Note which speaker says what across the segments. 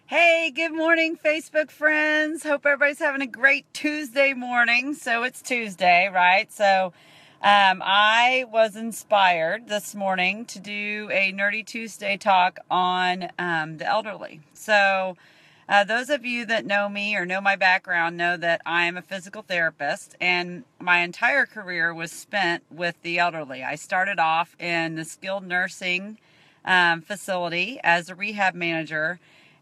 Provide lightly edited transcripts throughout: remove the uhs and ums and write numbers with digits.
Speaker 1: Hey, good morning, Facebook friends. Hope everybody's having a great Tuesday morning. So it's Tuesday, right? I was inspired this morning to do a Nerdy Tuesday talk on the elderly. Those of you that know me or know my background know that I am a physical therapist, and my entire career was spent with the elderly. I started off in the skilled nursing facility as a rehab manager.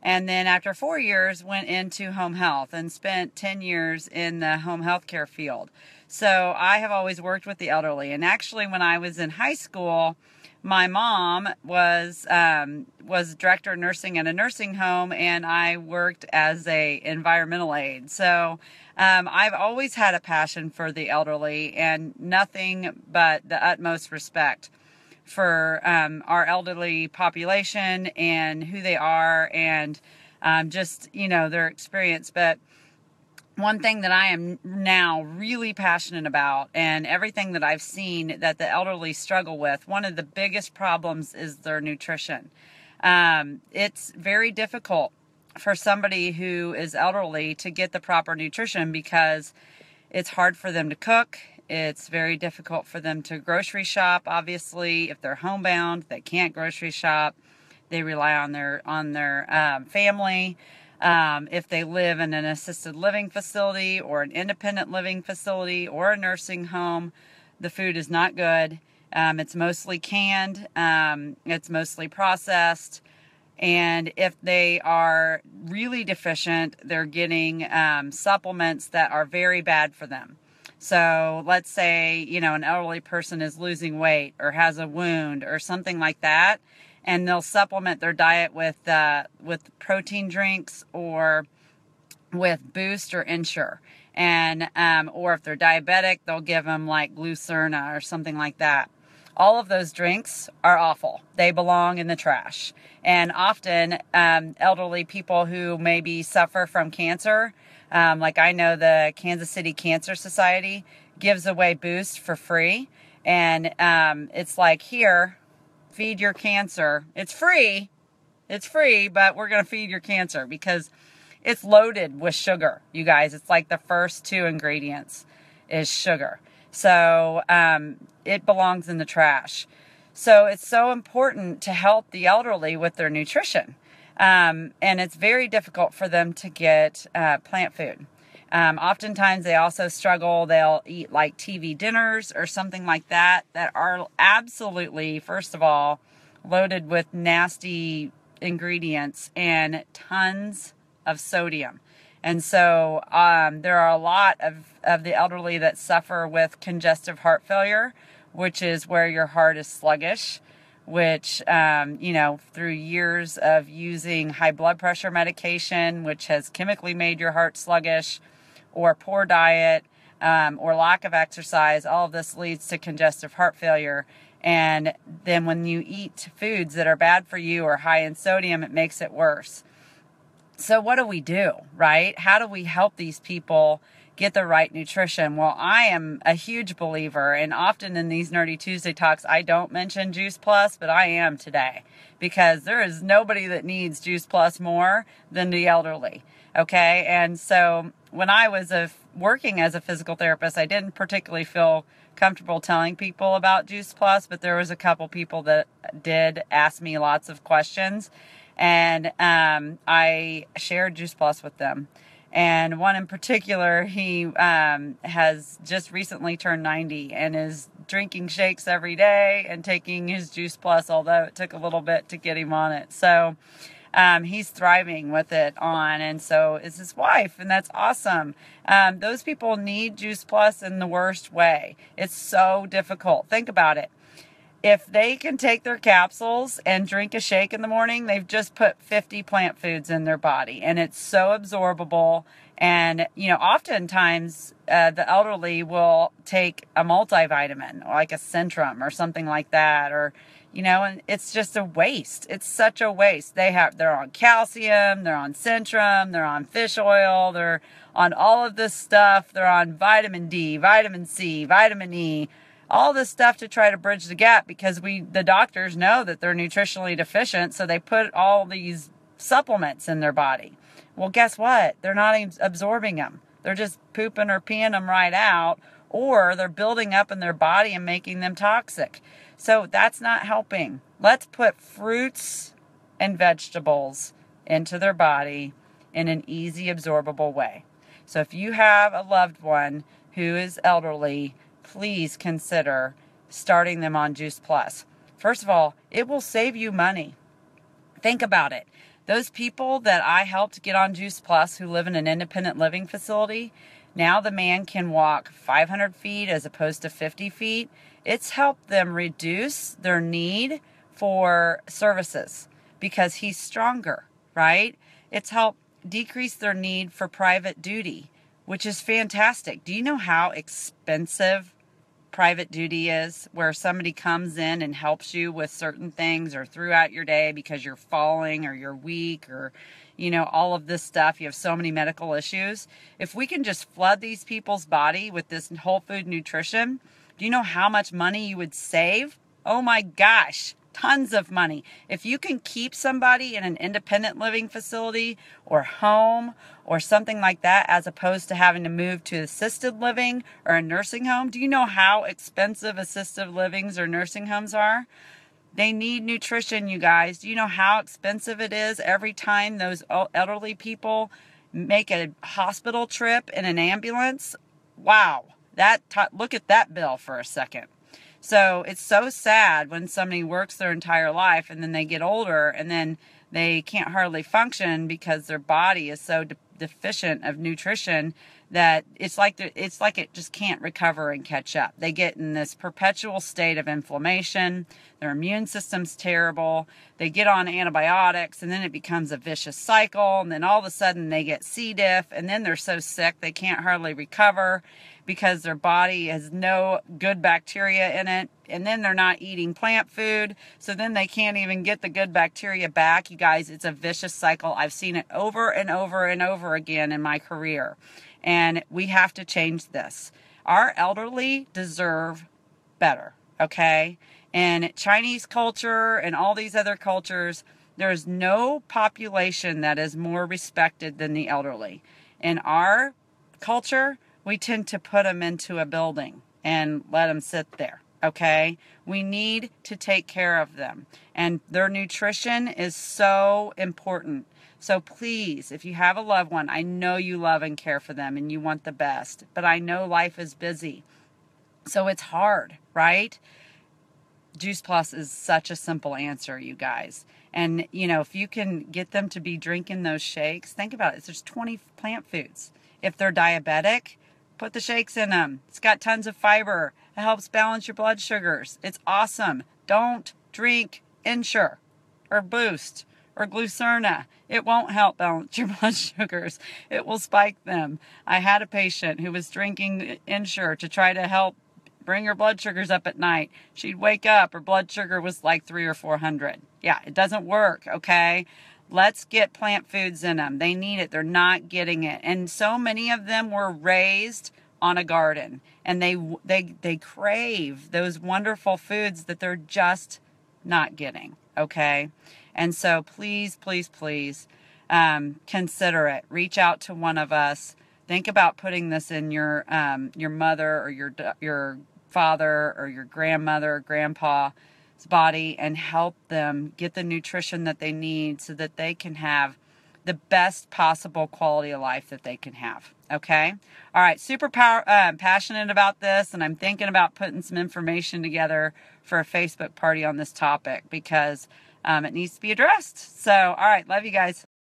Speaker 1: And then after 4 years, went into home health and spent 10 years in the home health care field. So I have always worked with the elderly. And actually, when I was in high school, my mom was director of nursing at a nursing home, and I worked as a environmental aide. I've always had a passion for the elderly and nothing but the utmost respect for our elderly population and who they are, and their experience. But one thing that I am now really passionate about, and everything that I've seen that the elderly struggle with, one of the biggest problems is their nutrition. It's very difficult for somebody who is elderly to get the proper nutrition because it's hard for them to cook. It's very difficult for them to grocery shop. Obviously, if they're homebound, they can't grocery shop. They rely on their family. If they live in an assisted living facility or an independent living facility or a nursing home, the food is not good. It's mostly canned. It's mostly processed. And if they are really deficient, they're getting supplements that are very bad for them. So let's say, an elderly person is losing weight or has a wound or something like that, and they'll supplement their diet with protein drinks or with Boost or Ensure. And or if they're diabetic, they'll give them like Glucerna or something like that. All of those drinks are awful. They belong in the trash. And often elderly people who maybe suffer from cancer, like I know the Kansas City Cancer Society gives away Boost for free. And it's like, here, feed your cancer. It's free, but we're going to feed your cancer because it's loaded with sugar, you guys. It's like the first two ingredients is sugar. So it belongs in the trash. So it's so important to help the elderly with their nutrition. And it's very difficult for them to get plant food. Oftentimes they also struggle. They'll eat like TV dinners or something like that are absolutely, first of all, loaded with nasty ingredients and tons of sodium. And so there are a lot of the elderly that suffer with congestive heart failure, which is where your heart is sluggish, which, through years of using high blood pressure medication, which has chemically made your heart sluggish, or poor diet, or lack of exercise, all of this leads to congestive heart failure. And then when you eat foods that are bad for you or high in sodium, it makes it worse. So what do we do, right? How do we help these people get the right nutrition? Well, I am a huge believer, and often in these Nerdy Tuesday talks, I don't mention Juice Plus, but I am today, because there is nobody that needs Juice Plus more than the elderly, okay? And so when I was working as a physical therapist, I didn't particularly feel comfortable telling people about Juice Plus, but there was a couple people that did ask me lots of questions, and I shared Juice Plus with them. And one in particular, he has just recently turned 90 and is drinking shakes every day and taking his Juice Plus, although it took a little bit to get him on it. So he's thriving with it on, and so is his wife, and that's awesome. Those people need Juice Plus in the worst way. It's so difficult. Think about it. If they can take their capsules and drink a shake in the morning, they've just put 50 plant foods in their body, and it's so absorbable. And, oftentimes the elderly will take a multivitamin, like a Centrum or something like that, and it's just a waste. It's such a waste. They're on calcium, they're on Centrum, they're on fish oil, they're on all of this stuff. They're on vitamin D, vitamin C, vitamin E, all this stuff to try to bridge the gap, because the doctors know that they're nutritionally deficient. So they put all these supplements in their body. Well, guess what? They're not absorbing them. They're just pooping or peeing them right out, or they're building up in their body and making them toxic. So that's not helping. Let's put fruits and vegetables into their body in an easy, absorbable way. So if you have a loved one who is elderly, please consider starting them on Juice Plus. First of all, it will save you money. Think about it. Those people that I helped get on Juice Plus who live in an independent living facility, now the man can walk 500 feet as opposed to 50 feet. It's helped them reduce their need for services because he's stronger, right? It's helped decrease their need for private duty, which is fantastic. Do you know how expensive private duty is, where somebody comes in and helps you with certain things or throughout your day because you're falling or you're weak or, you know, all of this stuff. You have so many medical issues. If we can just flood these people's body with this whole food nutrition, do you know how much money you would save? Oh my gosh, tons of money. If you can keep somebody in an independent living facility or home or something like that, as opposed to having to move to assisted living or a nursing home, do you know how expensive assisted livings or nursing homes are? They need nutrition, you guys. Do you know how expensive it is every time those elderly people make a hospital trip in an ambulance? Wow. Look at that bill for a second. So it's so sad when somebody works their entire life and then they get older and then they can't hardly function because their body is so deficient of nutrition that it's like it just can't recover and catch up. They get in this perpetual state of inflammation. Their immune system's terrible. They get on antibiotics and then it becomes a vicious cycle. And then all of a sudden they get C. diff and then they're so sick they can't hardly recover because their body has no good bacteria in it. And then they're not eating plant food. So then they can't even get the good bacteria back. You guys, it's a vicious cycle. I've seen it over and over and over again in my career. And we have to change this. Our elderly deserve better, okay? And Chinese culture and all these other cultures, there's no population that is more respected than the elderly. In our culture, we tend to put them into a building and let them sit there, okay? We need to take care of them. And their nutrition is so important. So please, if you have a loved one, I know you love and care for them and you want the best, but I know life is busy. So it's hard, right? Juice Plus is such a simple answer, you guys. And, you know, if you can get them to be drinking those shakes, think about it. There's 20 plant foods. If they're diabetic, put the shakes in them. It's got tons of fiber. It helps balance your blood sugars. It's awesome. Don't drink Ensure or Boost or Glucerna. It won't help balance your blood sugars. It will spike them. I had a patient who was drinking Ensure to try to help bring her blood sugars up at night. She'd wake up, her blood sugar was like 300 or 400. Yeah, it doesn't work, okay? Let's get plant foods in them. They need it. They're not getting it. And so many of them were raised on a garden, and they crave those wonderful foods that they're just not getting, okay? And so please, please, please consider it. Reach out to one of us. Think about putting this in your mother or your father or your grandmother or grandpa's body and help them get the nutrition that they need so that they can have the best possible quality of life that they can have. Okay? All right, super passionate about this, and I'm thinking about putting some information together for a Facebook party on this topic because it needs to be addressed. So, all right, love you guys.